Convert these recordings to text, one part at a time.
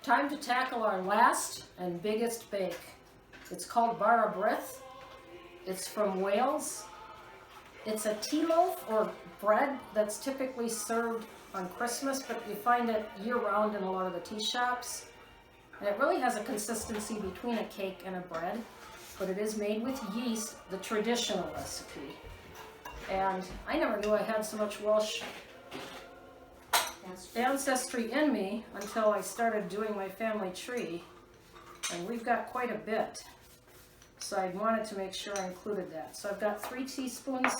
Time to tackle our last and biggest bake. It's called Bara Brith. It's from Wales. It's a tea loaf or bread that's typically served on Christmas, but you find it year-round in a lot of the tea shops. And it really has a consistency between a cake and a bread, but it is made with yeast, the traditional recipe. And I never knew I had so much Welsh ancestry in me until I started doing my family tree, and we've got quite a bit. So I wanted to make sure I included that. So I've got 3 teaspoons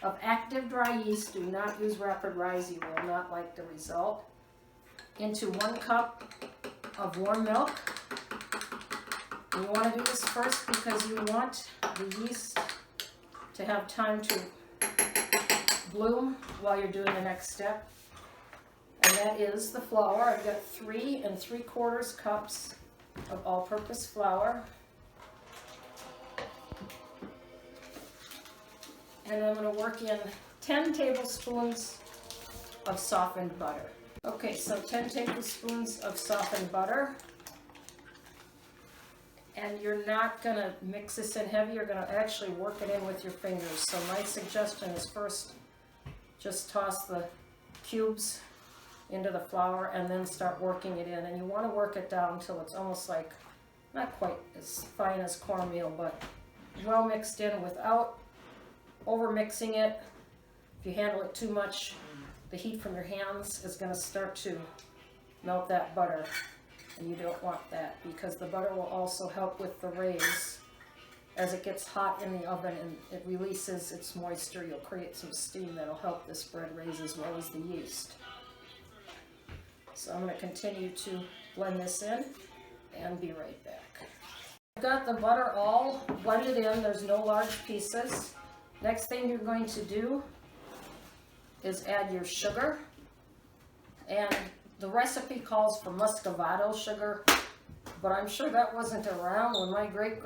of active dry yeast. Do not use rapid rise, you will not like the result. Into 1 cup of warm milk. And you want to do this first because you want the yeast to have time to bloom while you're doing the next step. And that is the flour. I've got 3 3/4 cups of all-purpose flour. And I'm going to work in 10 tablespoons of softened butter. Okay, so 10 tablespoons of softened butter. And you're not going to mix this in heavy, you're going to actually work it in with your fingers. So my suggestion is first just toss the cubes into the flour and then start working it in. And you want to work it down until it's almost like, not quite as fine as cornmeal, but well mixed in without over mixing it. If you handle it too much, the heat from your hands is going to start to melt that butter, and you don't want that because the butter will also help with the raise. As it gets hot in the oven and it releases its moisture, you'll create some steam that'll help this bread raise as well as the yeast. So I'm going to continue to blend this in and be right back. I've got the butter all blended in, there's no large pieces. Next thing you're going to do is add your sugar. And the recipe calls for muscovado sugar, but I'm sure that wasn't around when my great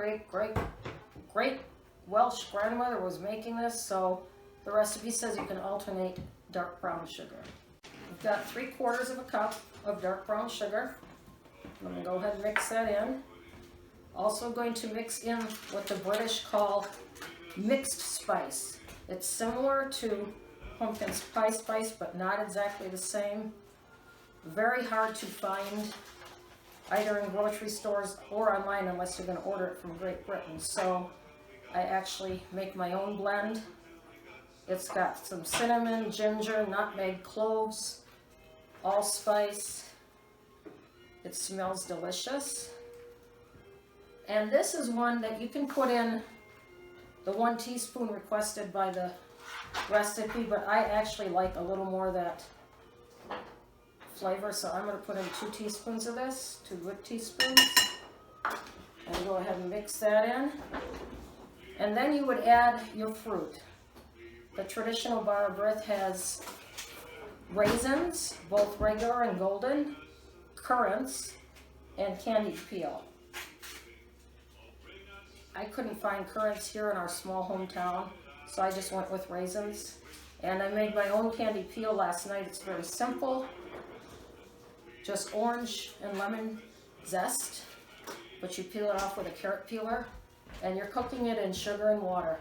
Welsh grandmother was making this, so the recipe says you can alternate dark brown sugar. I've got 3/4 cup of dark brown sugar. I'm going to go ahead and mix that in. Also going to mix in what the British call mixed spice. It's similar to pumpkin pie spice, but not exactly the same. Very hard to find either in grocery stores or online unless you're going to order it from Great Britain. So I actually make my own blend. It's got some cinnamon, ginger, nutmeg, cloves, allspice. It smells delicious. And this is one that you can put in the 1 teaspoon requested by the recipe, but I actually like a little more of that flavor, so I'm going to put in 2 teaspoons of this, 2 good teaspoons, and go ahead and mix that in. And then you would add your fruit. The traditional Bara Brith has raisins, both regular and golden, currants, and candied peel. I couldn't find currants here in our small hometown, so I just went with raisins. And I made my own candied peel last night. It's very simple. Just orange and lemon zest, but you peel it off with a carrot peeler, and you're cooking it in sugar and water.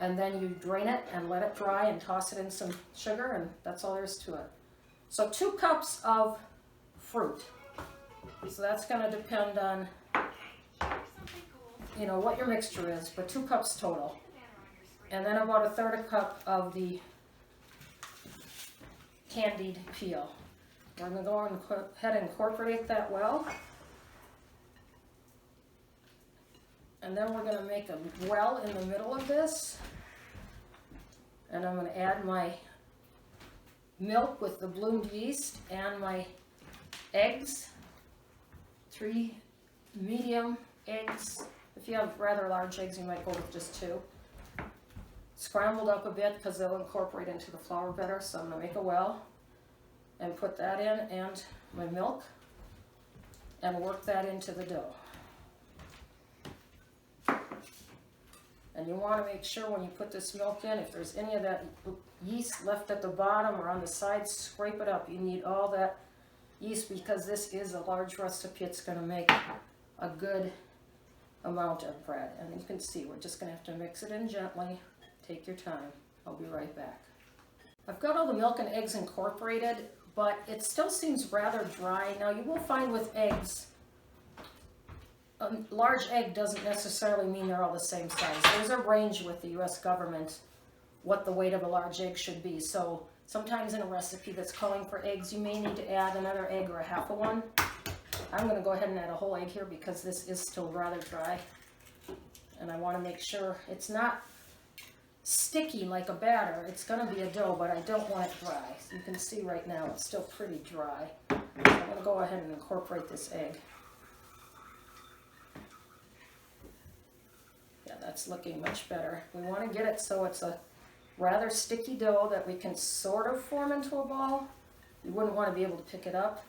And then you drain it and let it dry and toss it in some sugar, and that's all there is to it. So 2 cups of fruit. So that's going to depend on what your mixture is, but 2 cups total. And then about 1/3 cup of the candied peel. We're going to go ahead and incorporate that well. And then we're going to make a well in the middle of this. And I'm going to add my milk with the bloomed yeast and my eggs. 3 medium eggs. If you have rather large eggs, you might go with just 2. Scrambled up a bit because they'll incorporate into the flour better. So I'm going to make a well and put that in, and my milk, and work that into the dough. And you want to make sure when you put this milk in, if there's any of that yeast left at the bottom or on the sides, scrape it up. You need all that yeast because this is a large recipe. It's going to make a good amount of bread. And you can see we're just going to have to mix it in gently. Take your time. I'll be right back. I've got all the milk and eggs incorporated, but it still seems rather dry. Now you will find with eggs, a large egg doesn't necessarily mean they're all the same size. There's a range with the US government what the weight of a large egg should be. So sometimes in a recipe that's calling for eggs, you may need to add another egg or a half of one. I'm going to go ahead and add a whole egg here because this is still rather dry. And I want to make sure it's not sticky like a batter. It's going to be a dough, but I don't want it dry. So you can see right now it's still pretty dry. So I'm going to go ahead and incorporate this egg. Yeah, that's looking much better. We want to get it so it's a rather sticky dough that we can sort of form into a ball. You wouldn't want to be able to pick it up.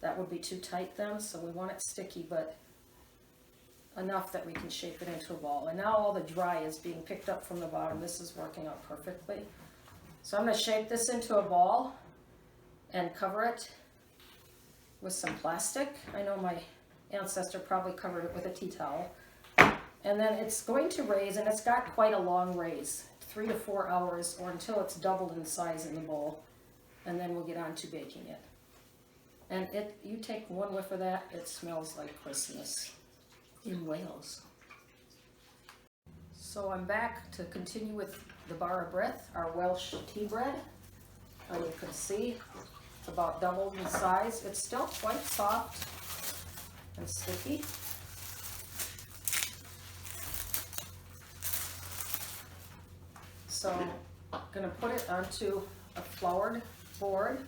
That would be too tight then, so we want it sticky, but enough that we can shape it into a ball. And now all the dry is being picked up from the bottom. This is working out perfectly. So I'm going to shape this into a ball and cover it with some plastic. I know my ancestor probably covered it with a tea towel. And then it's going to raise, and it's got quite a long raise, 3 to 4 hours, or until it's doubled in size in the bowl. And then we'll get on to baking it. And you take one whiff of that, it smells like Christmas in Wales. So I'm back to continue with the Bara Brith, our Welsh tea bread. And you can see it's about doubled in size. It's still quite soft and sticky. So I'm going to put it onto a floured board.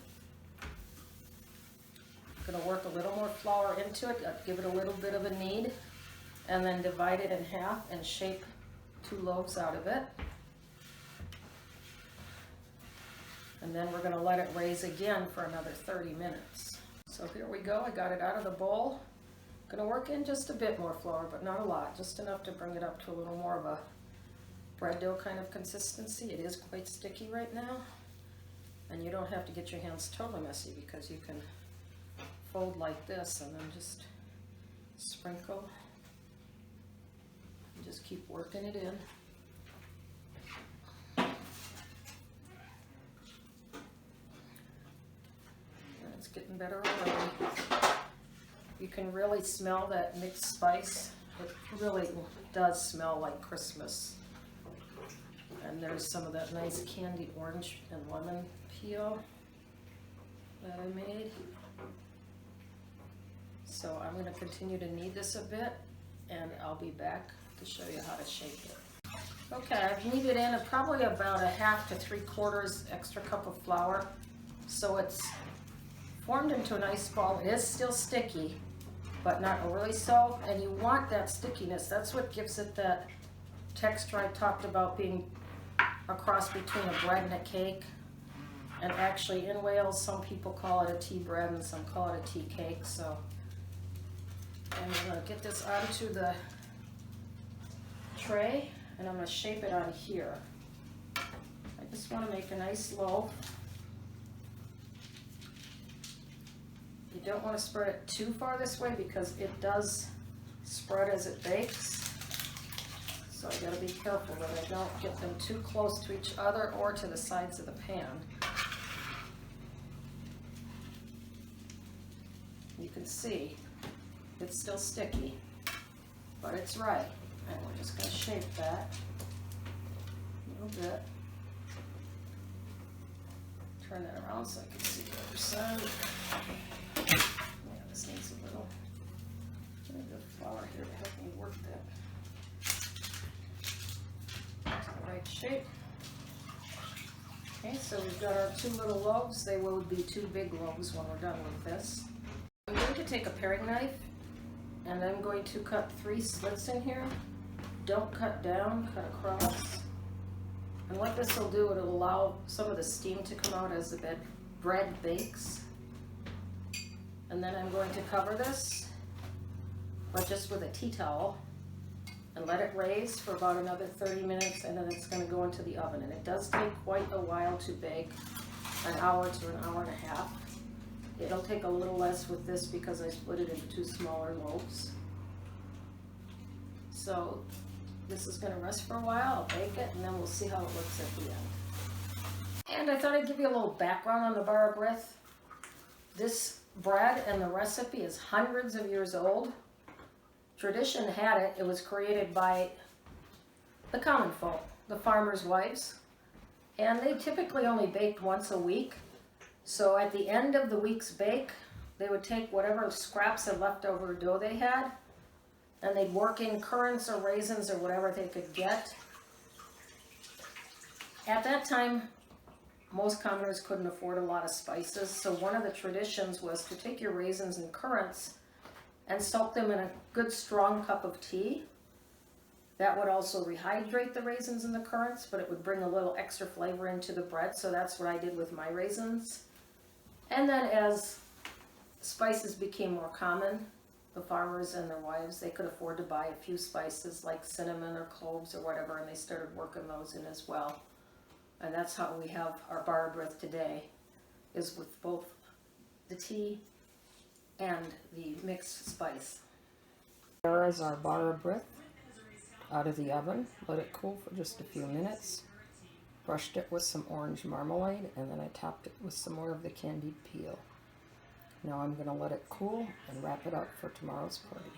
I'm going to work a little more flour into it, give it a little bit of a knead, and then divide it in half and shape 2 loaves out of it. And then we're going to let it raise again for another 30 minutes. So here we go. I got it out of the bowl. I'm going to work in just a bit more flour, but not a lot, just enough to bring it up to a little more of a bread dough kind of consistency. It is quite sticky right now, and you don't have to get your hands totally messy because you can fold like this and then just sprinkle and just keep working it in. And it's getting better already. You can really smell that mixed spice. It really does smell like Christmas. And there's some of that nice candied orange and lemon peel that I made. So I'm going to continue to knead this a bit, and I'll be back to show you how to shape it. Okay, I've kneaded in probably about a 1/2 to 3/4 extra cup of flour. So it's formed into a nice ball. It is still sticky, but not overly so. And you want that stickiness. That's what gives it that texture I talked about, being a cross between a bread and a cake. And actually in Wales, some people call it a tea bread and some call it a tea cake. So I'm going to get this onto the tray, and I'm going to shape it on here. I just want to make a nice loaf. You don't want to spread it too far this way because it does spread as it bakes. So I got to be careful that I don't get them too close to each other or to the sides of the pan. You can see it's still sticky, but it's right. And we're just going to shape that a little bit. Turn that around so I can see the other side. Yeah, this needs a little bit of flour here to help me work that to the right shape. Okay, so we've got our 2 little loaves. They will be 2 big loaves when we're done with this. I'm going to take a paring knife, and I'm going to cut 3 slits in here. Don't cut down, cut across. And what this will do, it'll allow some of the steam to come out as the bread bakes. And then I'm going to cover this, but just with a tea towel, and let it raise for about another 30 minutes, and then it's going to go into the oven. And it does take quite a while to bake, an hour to an hour and a half. It'll take a little less with this because I split it into 2 smaller loaves. So this is gonna rest for a while. I'll bake it and then we'll see how it looks at the end. And I thought I'd give you a little background on the Bara Brith. This bread and the recipe is hundreds of years old. Tradition had it. It was created by the common folk, the farmers' wives. And they typically only baked once a week. So at the end of the week's bake, they would take whatever scraps of leftover dough they had, and they'd work in currants or raisins or whatever they could get. At that time, most commoners couldn't afford a lot of spices, so one of the traditions was to take your raisins and currants and soak them in a good strong cup of tea. That would also rehydrate the raisins and the currants, but it would bring a little extra flavor into the bread, so that's what I did with my raisins. And then as spices became more common, the farmers and their wives, they could afford to buy a few spices like cinnamon or cloves or whatever, and they started working those in as well. And that's how we have our Bara Brith today, is with both the tea and the mixed spice. There is our Bara Brith out of the oven. Let it cool for just a few minutes. Brushed it with some orange marmalade, and then I topped it with some more of the candied peel. Now I'm going to let it cool and wrap it up for tomorrow's party.